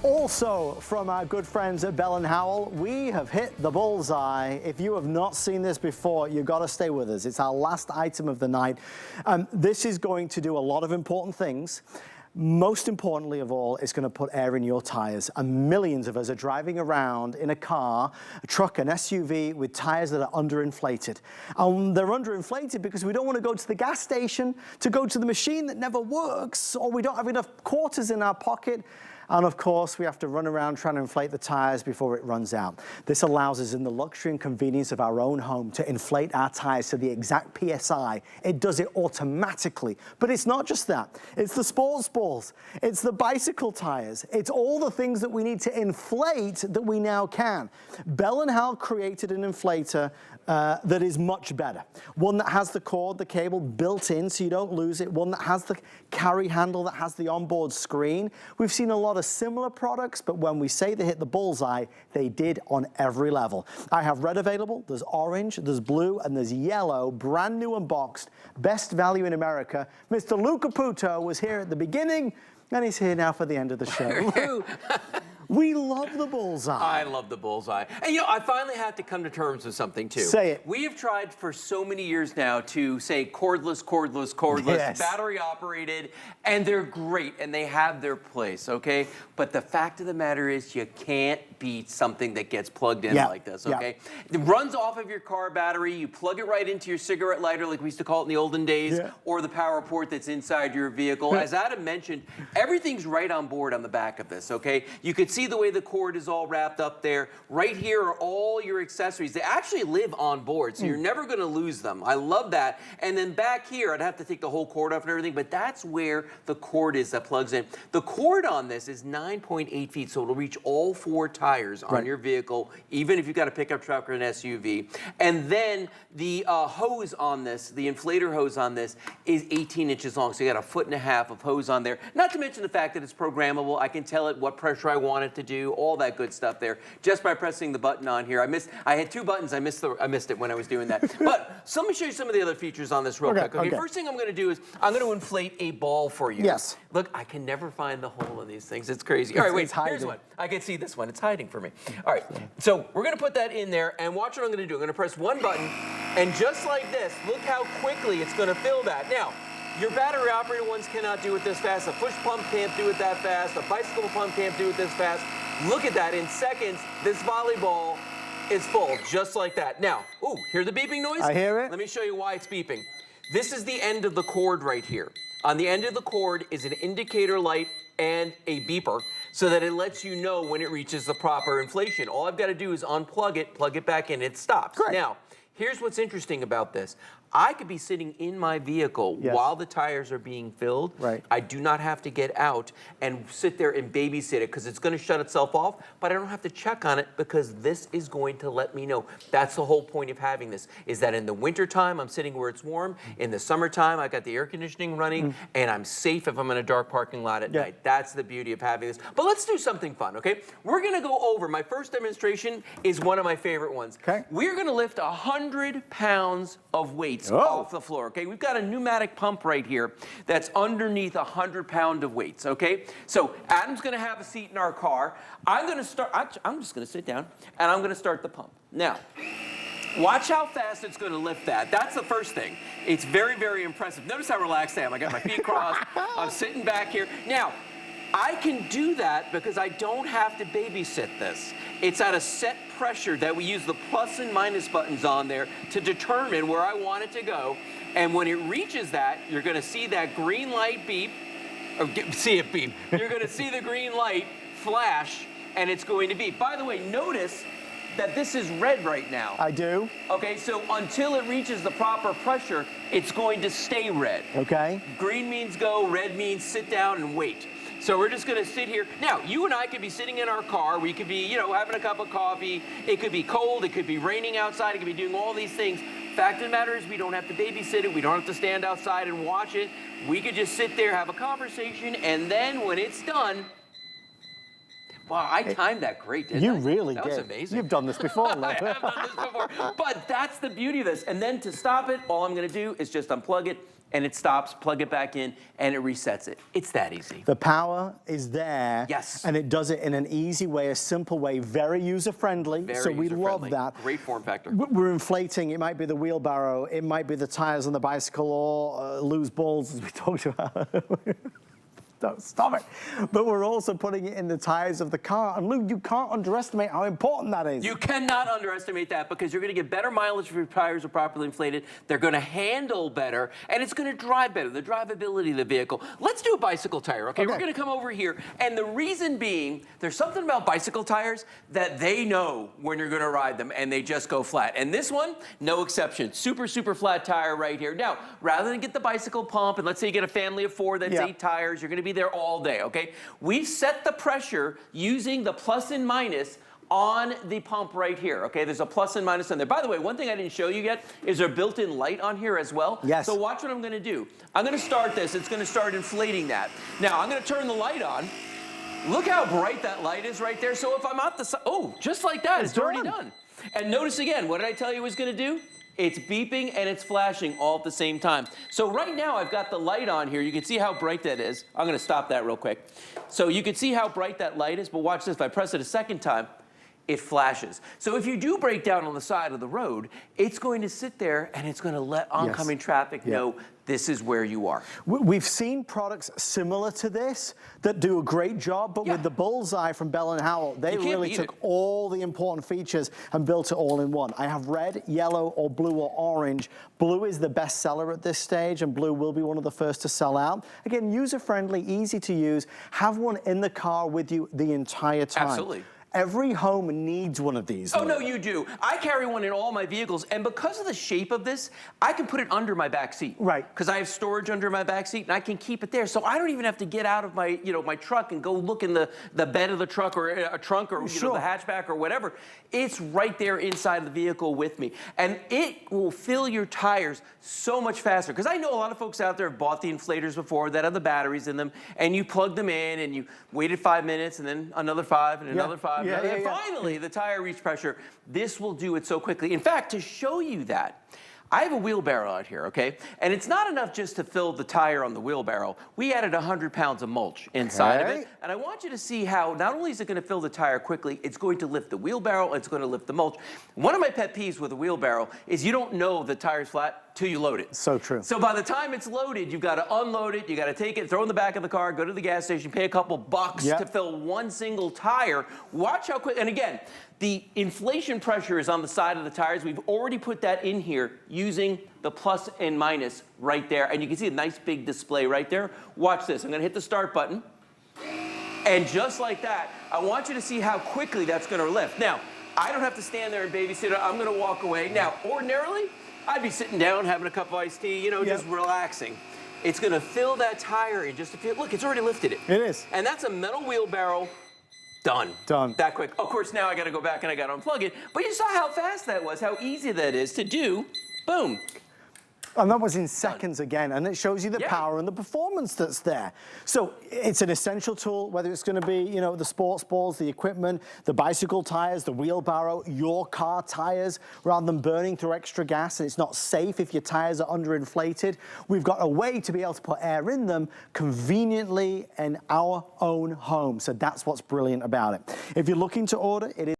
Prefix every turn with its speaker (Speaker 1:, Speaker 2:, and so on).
Speaker 1: Also, from our good friends at Bell Howell, we have hit the bullseye. If you have not seen this before, you've got to stay with us. It's our last item of the night. This is going to do a lot of important things. Most importantly of all, it's going to put air in your tires. And millions of us are driving around in a car, a truck, an SUV with tires that are underinflated. And they're underinflated because we don't want to go to the gas station to go to the machine that never works, or we don't have enough quarters in our pocket. And of course, we have to run around trying to inflate the tires before it runs out. This allows us, in the luxury and convenience of our own home, to inflate our tires to the exact PSI. It does it automatically. But it's not just that. It's the sports balls. It's the bicycle tires. It's all the things that we need to inflate that we now can. Bell Howell created an inflator that is much better. One that has the cord, the cable built in so you don't lose it. One that has the carry handle, that has the onboard screen. We've seen a lot of similar products, but when we say they hit the bullseye, they did on every level. I have red available, there's orange, there's blue, and there's yellow, brand new unboxed, best value in America. Mr. Lou Caputo was here at the beginning, and he's here now for the end of the show. Lou, we love the bullseye.
Speaker 2: I love the bullseye. And you know, I finally had to come to terms with something too.
Speaker 1: Say it.
Speaker 2: We have tried for so many years now to say cordless, cordless, cordless,
Speaker 1: yes,
Speaker 2: battery operated, and they're great and they have their place, okay? But the fact of the matter is you can't beat something that gets plugged in like this, okay? It runs off of your car battery, you plug it right into your cigarette lighter like we used to call it in the olden days, or the power port that's inside your vehicle. As Adam mentioned, everything's right on board on the back of this, okay? You could see the way the cord is all wrapped up there. Right here are all your accessories. They actually live on board, so you're never gonna lose them. I love that. And then back here, I'd have to take the whole cord off and everything, but that's where the cord is that plugs in. The cord on this is 9.8 feet, so it'll reach all 4 tires on your vehicle, even if you've got a pickup truck or an SUV. And then the hose on this, the inflator hose on this, is 18 inches long, so you got 1.5 feet of hose on there. Not to mention the fact that it's programmable. I can tell it what pressure I want it to do, all that good stuff there, just by pressing the button on here. I had 2 buttons, I missed it when I was doing that. But so let me show you some of the other features on this real quick. Okay, first thing I'm gonna do is I'm gonna inflate a ball for you.
Speaker 1: Yes.
Speaker 2: Look, I can never find the hole in these things. It's crazy. All right, wait, here's one. I can see this one. It's hiding for me. All right, so we're gonna put that in there, and watch what I'm gonna do. I'm gonna press 1 button, and just like this, look how quickly it's gonna fill that. Now, your battery operated ones cannot do it this fast. A push pump can't do it that fast. A bicycle pump can't do it this fast. Look at that, in seconds, this volleyball is full, just like that. Now, ooh, hear the beeping noise?
Speaker 1: I hear it.
Speaker 2: Let me show you why it's beeping. This is the end of the cord right here. On the end of the cord is an indicator light and a beeper so that it lets you know when it reaches the proper inflation. All I've got to do is unplug it, plug it back in, it stops.
Speaker 1: Correct.
Speaker 2: Now, here's what's interesting about this. I could be sitting in my vehicle while the tires are being filled. I do not have to get out and sit there and babysit it because it's going to shut itself off, but I don't have to check on it because this is going to let me know. That's the whole point of having this, is that in the wintertime, I'm sitting where it's warm. In the summertime, I got the air conditioning running, and I'm safe if I'm in a dark parking lot at night. That's the beauty of having this. But let's do something fun, okay? We're going to go over, my first demonstration is one of my favorite ones. We're going to lift 100 pounds of weight off the floor, okay? We've got a pneumatic pump right here that's underneath 100 pounds of weights, okay? So Adam's gonna have a seat in our car. I'm just gonna sit down and I'm gonna start the pump. Now, watch how fast it's gonna lift that. That's the first thing. It's very, very impressive. Notice how relaxed I am. I got my feet crossed. I'm sitting back here. Now, I can do that because I don't have to babysit this. It's at a set pressure that we use the plus and minus buttons on there to determine where I want it to go. And when it reaches that, you're gonna see that green light beep, or see it beep. You're gonna see the green light flash, and it's going to beep. By the way, notice that this is red right now.
Speaker 1: I do.
Speaker 2: Okay, so until it reaches the proper pressure, it's going to stay red.
Speaker 1: Okay.
Speaker 2: Green means go, red means sit down and wait. So we're just gonna sit here. Now, you and I could be sitting in our car. We could be, you know, having a cup of coffee. It could be cold, it could be raining outside, it could be doing all these things. Fact of the matter is we don't have to babysit it. We don't have to stand outside and watch it. We could just sit there, have a conversation, and then when it's done, wow, I timed that great, didn't I?
Speaker 1: You really did.
Speaker 2: That was amazing.
Speaker 1: You've done this before,
Speaker 2: I have done this before. But that's the beauty of this. And then to stop it, all I'm gonna do is just unplug it, and it stops, plug it back in, and it resets it. It's that easy.
Speaker 1: The power is there.
Speaker 2: Yes.
Speaker 1: And it does it in an easy way, a simple way, very user-friendly. So we love that.
Speaker 2: Great form factor.
Speaker 1: We're inflating. It might be the wheelbarrow. It might be the tires on the bicycle or loose balls, as we talked about. Don't stop it. But we're also putting it in the tires of the car. And Lou, you can't underestimate how important that is.
Speaker 2: You cannot underestimate that, because you're going to get better mileage if your tires are properly inflated. They're going to handle better, and it's going to drive better, the drivability of the vehicle. Let's do a bicycle tire, okay? We're going to come over here, and the reason being, there's something about bicycle tires that they know when you're going to ride them, and they just go flat. And this one, no exception. Super, super flat tire right here. Now, rather than get the bicycle pump, and let's say you get a family of 4 that's 8 tires, you're going to be there all day, okay? We've set the pressure using the plus and minus on the pump right here, okay? There's a plus and minus on there. By the way, one thing I didn't show you yet is there built-in light on here as well.
Speaker 1: Yes.
Speaker 2: So watch what I'm gonna do. I'm gonna start this. It's gonna start inflating that. Now, I'm gonna turn the light on. Look how bright that light is right there. So if I'm out the side, oh, just like that, it's already done. And notice again, what did I tell you it was gonna do? It's beeping and it's flashing all at the same time. So right now I've got the light on here. You can see how bright that is. I'm gonna stop that real quick. So you can see how bright that light is, but watch this. If I press it a second time, it flashes. So if you do break down on the side of the road, it's going to sit there and it's going to let oncoming traffic know this is where you are.
Speaker 1: We've seen products similar to this that do a great job, but with the Bullseye from Bell Howell, they really took all the important features and built it all in one. I have red, yellow, or blue or orange. Blue is the best seller at this stage, and blue will be one of the first to sell out. Again, user-friendly, easy to use. Have one in the car with you the entire time.
Speaker 2: Absolutely.
Speaker 1: Every home needs one of these.
Speaker 2: Oh, no, you do. I carry one in all my vehicles, and because of the shape of this, I can put it under my back seat.
Speaker 1: Right.
Speaker 2: Because I have storage under my back seat, and I can keep it there. So I don't even have to get out of my, my truck and go look in the bed of the truck or a trunk or the hatchback or whatever. It's right there inside the vehicle with me. And it will fill your tires so much faster. Because I know a lot of folks out there have bought the inflators before that have the batteries in them, and you plug them in, and you waited 5 minutes, and then another 5, and another 5. And finally, the tire reached pressure. This will do it so quickly. In fact, to show you that, I have a wheelbarrow out here, okay? And it's not enough just to fill the tire on the wheelbarrow. We added 100 pounds of mulch inside of it. And I want you to see how not only is it going to fill the tire quickly, it's going to lift the wheelbarrow, it's going to lift the mulch. One of my pet peeves with a wheelbarrow is you don't know the tire's flat till you load it.
Speaker 1: So true.
Speaker 2: So by the time it's loaded, you've got to unload it, you got to take it, throw it in the back of the car, go to the gas station, pay a couple bucks to fill one single tire. Watch how quick, and again, the inflation pressure is on the side of the tires. We've already put that in here using the plus and minus right there. And you can see a nice big display right there. Watch this. I'm going to hit the start button. And just like that, I want you to see how quickly that's going to lift. Now, I don't have to stand there and babysit it. I'm going to walk away. Now, ordinarily, I'd be sitting down having a cup of iced tea, just relaxing. It's going to fill that tire in just a few. Look, it's already lifted it.
Speaker 1: It is.
Speaker 2: And that's a metal wheelbarrow. Done.
Speaker 1: Done.
Speaker 2: That quick. Of course, now I got to go back and I got to unplug it. But you saw how fast that was, how easy that is to do. Boom.
Speaker 1: And that was in seconds again, and it shows you the power and the performance that's there. So it's an essential tool, whether it's going to be, the sports balls, the equipment, the bicycle tires, the wheelbarrow, your car tires, rather than burning through extra gas, and it's not safe if your tires are underinflated. We've got a way to be able to put air in them conveniently in our own home. So that's what's brilliant about it. If you're looking to order, it is